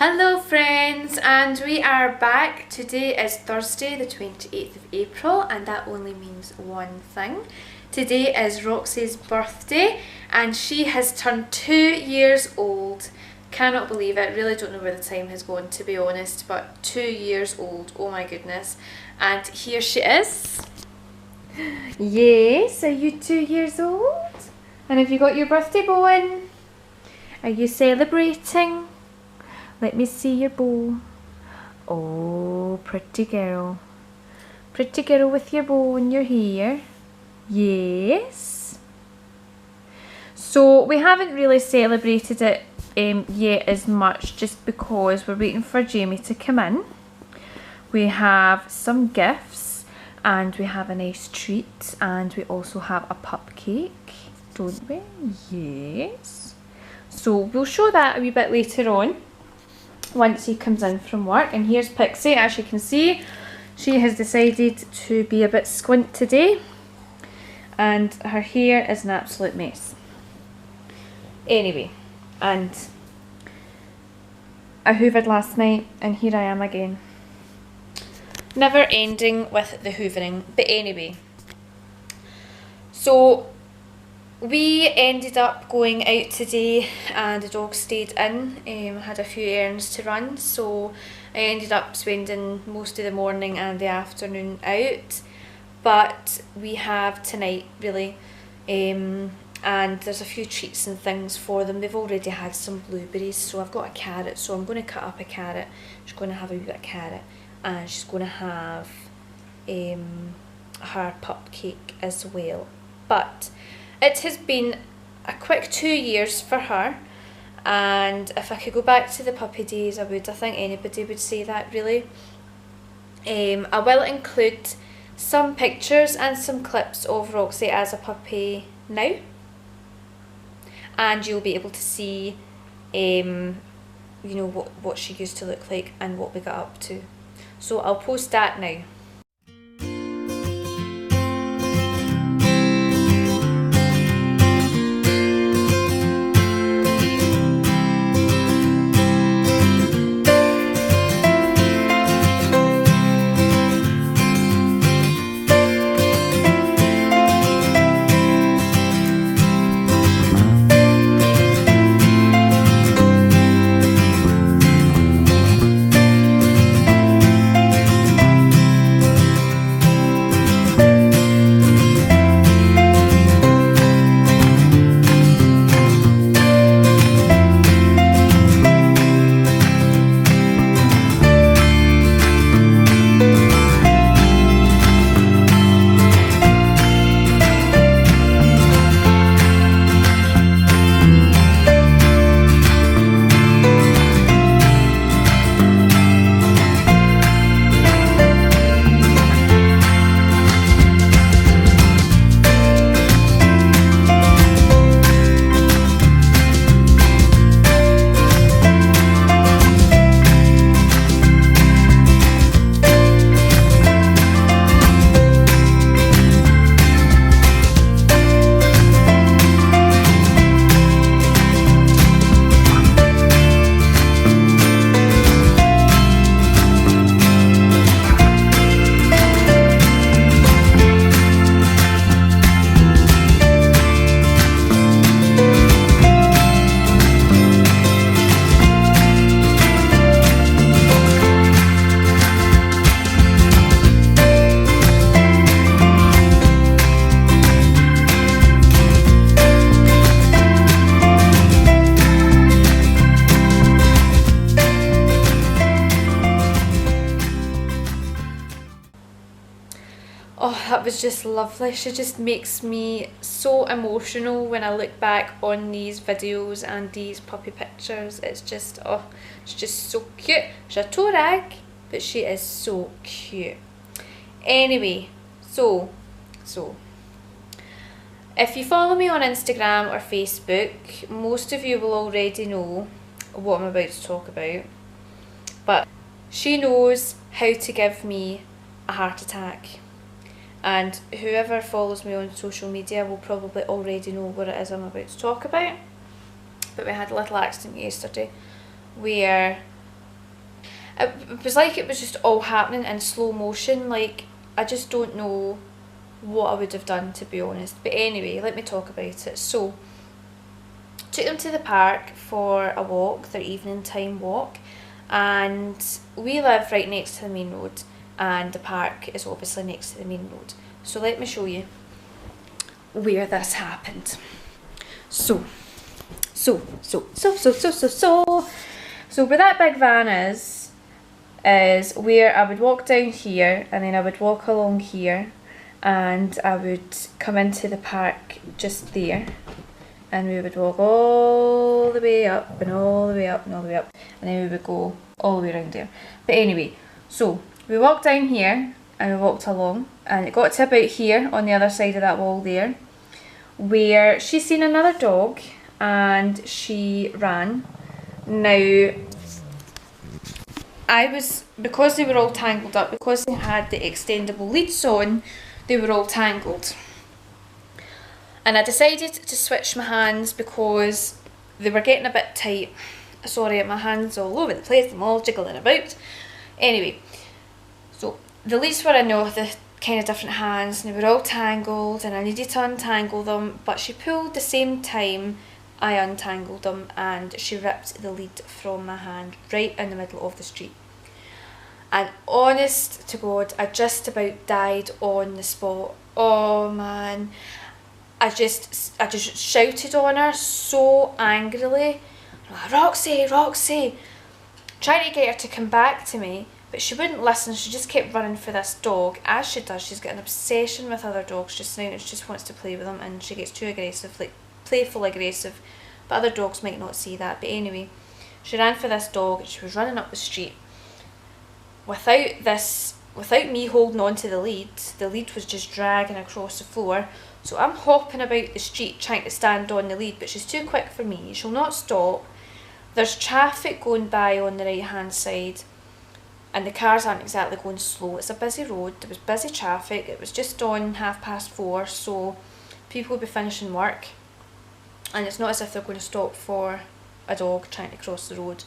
Hello friends, and we are back. Today is Thursday the 28th of April, and that only means one thing. Today is Roxy's birthday and she has turned 2 years old. Cannot believe it, really don't know where the time has gone, to be honest, but 2 years old, oh my goodness. And here she is. Yes, are you 2 years old? And have you got your birthday bow on? Are you celebrating? Let me see your bow. Oh, pretty girl. Pretty girl with your bow in your hair. Yes. So we haven't really celebrated it yet as much, just because we're waiting for Jamie to come in. We have some gifts and we have a nice treat, and we also have a cupcake, don't we? Yes. So we'll show that a wee bit later on, once he comes in from work. And here's Pixie. As you can see, she has decided to be a bit squint today, and her hair is an absolute mess. Anyway, and I hoovered last night and here I am again. Never ending with the hoovering. But anyway, so we ended up going out today and the dog stayed in. Had a few errands to run, so I ended up spending most of the morning and the afternoon out. But we have tonight, really, and there's a few treats and things for them. They've already had some blueberries, so I've got a carrot, so I'm going to cut up a carrot. She's going to have a wee bit of carrot, and she's going to have her pup cake as well. But it has been a quick 2 years for her, and if I could go back to the puppy days, I would. I think anybody would say that, really. I will include some pictures and some clips of Roxy as a puppy now, and you'll be able to see you know, what she used to look like and what we got up to. So I'll post that now. Oh, that was just lovely. She just makes me so emotional when I look back on these videos and these puppy pictures. It's just, oh, she's just so cute. She's a toe rag, but she is so cute. Anyway, so if you follow me on Instagram or Facebook, most of you will already know what I'm about to talk about. But she knows how to give me a heart attack. And whoever follows me on social media will probably already know what it is I'm about to talk about. But we had a little accident yesterday where It was like it was just all happening in slow motion. Like, I just don't know what I would have done, to be honest. But anyway, let me talk about it. So, took them to the park for a walk, their evening time walk, and we live right next to the main road, and the park is obviously next to the main road. So let me show you where this happened. So where that big van is where I would walk down here, and then I would walk along here, and I would come into the park just there, and we would walk all the way up and all the way up and all the way up, and then we would go all the way around there. But anyway, so we walked down here and we walked along, and it got to about here on the other side of that wall there, where she seen another dog and she ran. Now, because they were all tangled up, because they had the extendable leads on, they were all tangled. And I decided to switch my hands because they were getting a bit tight. Sorry, my hands all over the place, I'm all jiggling about. Anyway, so the leads were in all the kind of different hands, and they were all tangled, and I needed to untangle them, but she pulled the same time I untangled them, and she ripped the lead from my hand right in the middle of the street. And honest to God, I just about died on the spot. Oh man, I just shouted on her so angrily, like, Roxy, Roxy, trying to get her to come back to me, but she wouldn't listen. She just kept running for this dog, as she does. She's got an obsession with other dogs just now, and she just wants to play with them, and she gets too aggressive, like playful aggressive, but other dogs might not see that. But anyway, she ran for this dog, and she was running up the street without me holding on to the lead was just dragging across the floor. So I'm hopping about the street trying to stand on the lead, but she's too quick for me. She'll not stop. There's traffic going by on the right hand side, and the cars aren't exactly going slow. It's a busy road, there was busy traffic, it was just on 4:30, so people would be finishing work, and it's not as if they're going to stop for a dog trying to cross the road.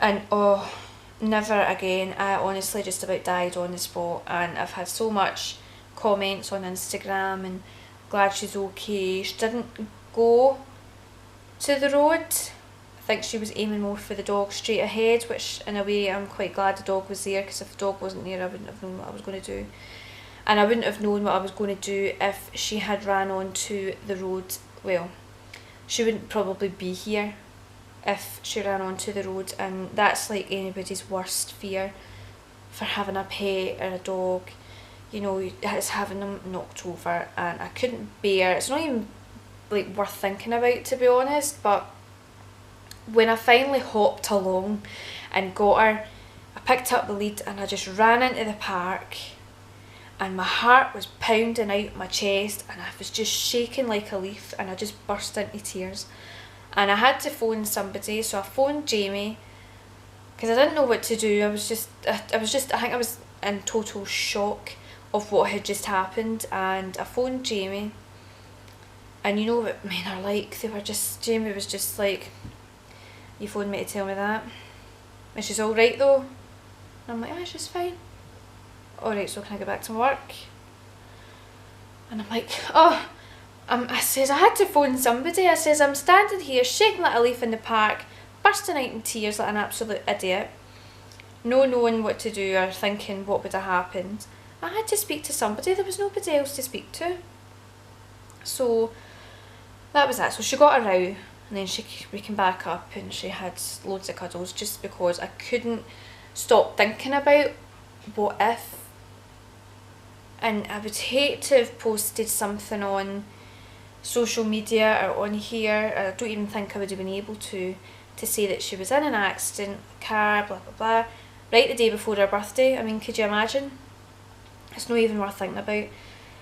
And oh, never again. I honestly just about died on the spot, and I've had so much comments on Instagram and glad she's okay. She didn't go to the road. I think she was aiming more for the dog straight ahead, which in a way I'm quite glad the dog was there, because if the dog wasn't there I wouldn't have known what I was going to do, and I wouldn't have known what I was going to do if she had ran onto the road. Well, she wouldn't probably be here if she ran onto the road, and that's like anybody's worst fear for having a pet or a dog, you know, is having them knocked over. And I couldn't bear, it's not even like worth thinking about, to be honest. But when I finally hopped along and got her, I picked up the lead and I just ran into the park, and my heart was pounding out my chest, and I was just shaking like a leaf, and I just burst into tears. And I had to phone somebody, so I phoned Jamie, because I didn't know what to do. I think I was in total shock of what had just happened, and I phoned Jamie, and you know what men are like, Jamie was just like, you phoned me to tell me that? And she's alright though? And I'm like, she's fine. Alright, so can I get back to work? And I'm like, I says, I had to phone somebody. I says, I'm standing here shaking like a leaf in the park, bursting out in tears like an absolute idiot, no knowing what to do or thinking what would have happened. I had to speak to somebody, there was nobody else to speak to. So that was that. So she got a row, and then we came back up, and she had loads of cuddles, just because I couldn't stop thinking about what if. And I would hate to have posted something on social media or on here, I don't even think I would have been able to say that she was in an accident, car, blah blah blah, right the day before her birthday. I mean, could you imagine? It's not even worth thinking about.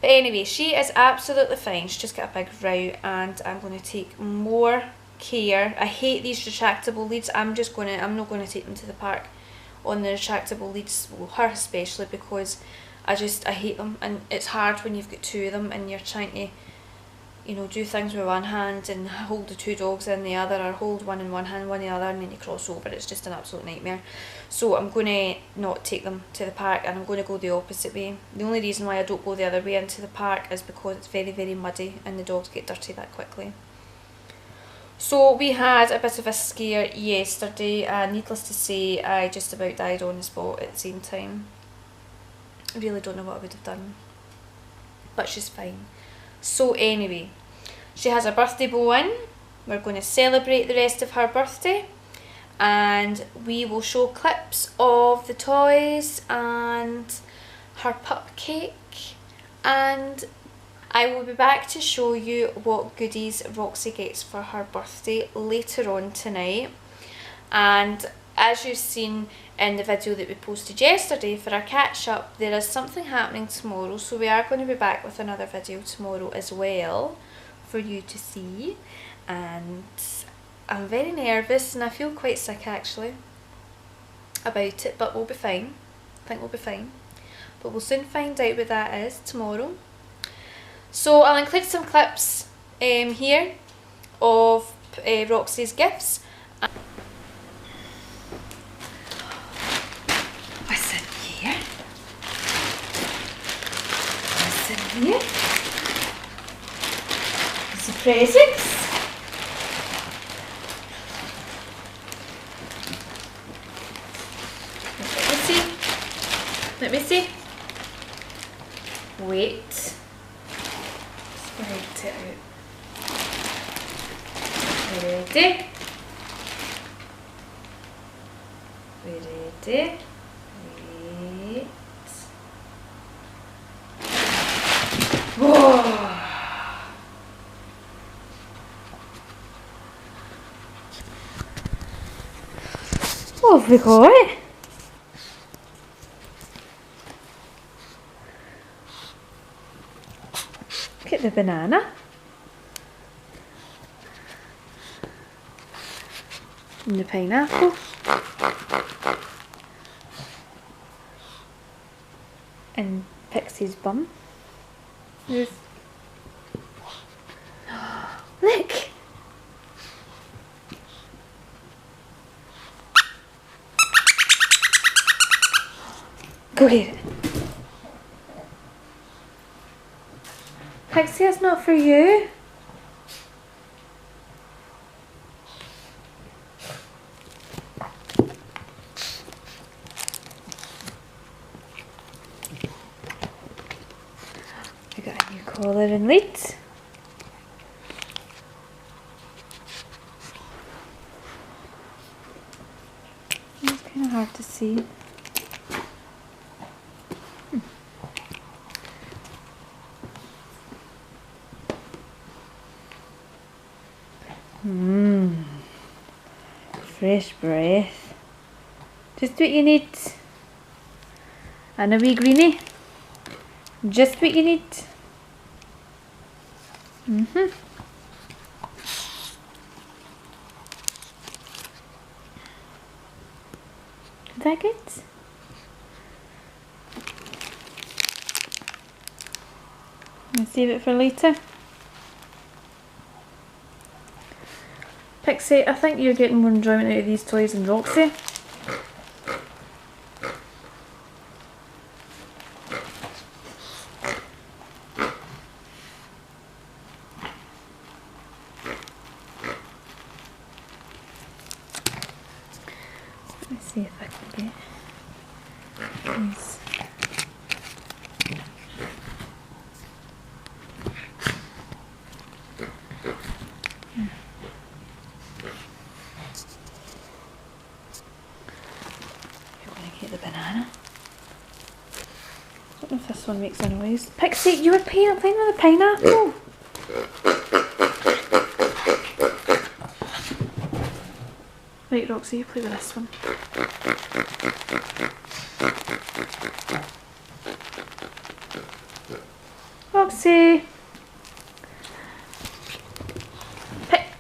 But anyway, she is absolutely fine. She just got a big row, and I'm going to take more care. I hate these retractable leads. I'm not going to take them to the park on the retractable leads, well, her especially, because I hate them, and it's hard when you've got two of them and you're trying to, you know, do things with one hand and hold the two dogs in the other, or hold one in one hand, one in the other, and then you cross over. It's just an absolute nightmare. So I'm going to not take them to the park, and I'm going to go the opposite way. The only reason why I don't go the other way into the park is because it's very, very muddy and the dogs get dirty that quickly. So we had a bit of a scare yesterday, and needless to say, I just about died on the spot at the same time. I really don't know what I would have done, but she's fine. So anyway, she has her birthday bow in. We're going to celebrate the rest of her birthday, and we will show clips of the toys and her pup cake, and I will be back to show you what goodies Roxy gets for her birthday later on tonight. And as you've seen in the video that we posted yesterday for our catch up, there is something happening tomorrow, so we are going to be back with another video tomorrow as well for you to see. And I'm very nervous and I feel quite sick actually about it, but we'll be fine. I think we'll be fine, but we'll soon find out what that is tomorrow. So I'll include some clips here of Roxy's gifts. What's in here? What's in here? Some presents. Let me see. Let me see. Wait. Write it out. Ready? Ready? Wait. Whoa! What have we got? Look at the banana. And the pineapple. And Pixie's bum. There's... Look! Go get it. Pixie, it's not for you. I got a new collar and lead. It's kind of hard to see. Fresh breath. Just what you need. And a wee greenie. Just what you need. Is that good? Let's save it for later. Pixie, I think you're getting more enjoyment out of these toys than Roxy. Let's see if I can get these. Get the banana. I don't know if this one makes a noise. Pixie, you were playing with the pineapple. Right, Roxy, you play with this one. Roxy!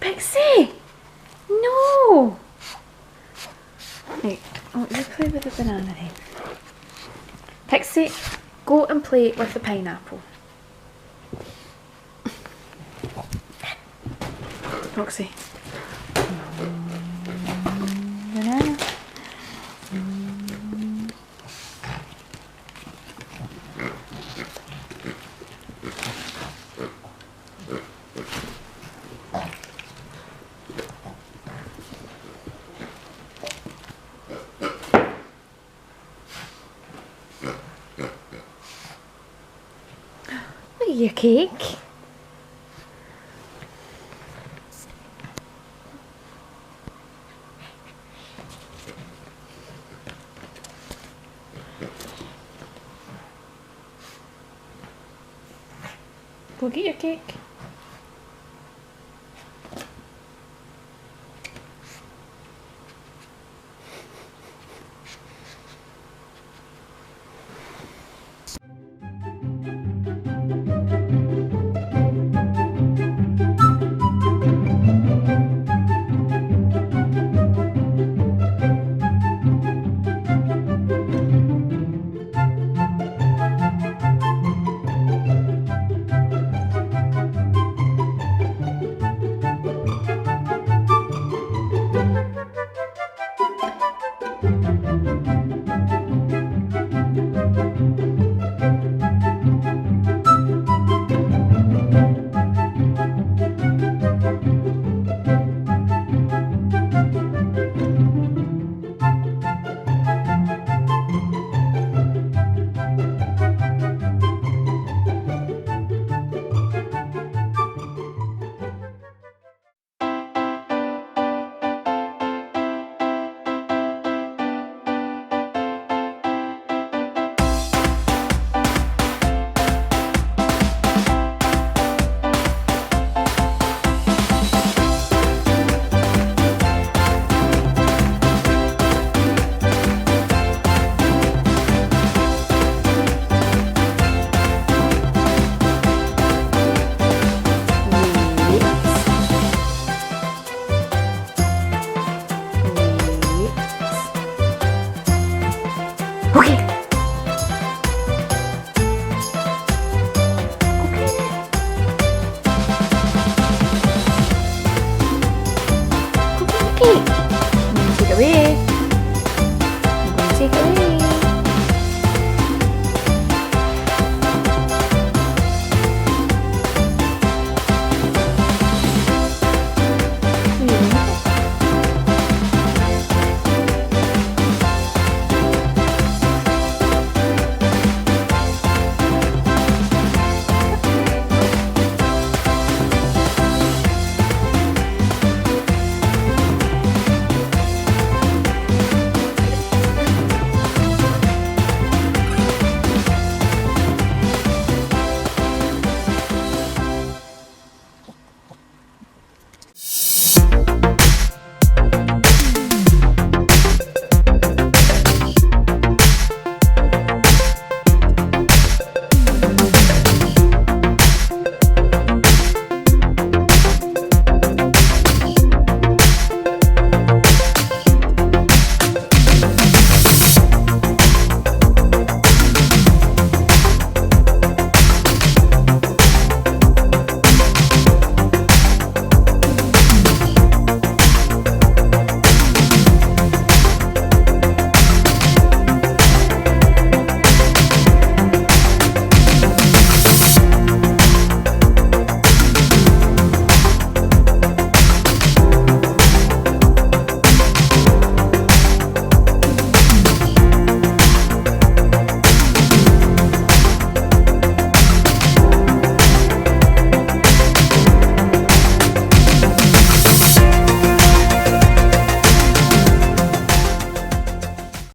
Pixie! No! Right, oh, you play with the banana then. Pixie, go and play with the pineapple. Roxy. Banana. Look at your cake. Go get your cake. Take it away.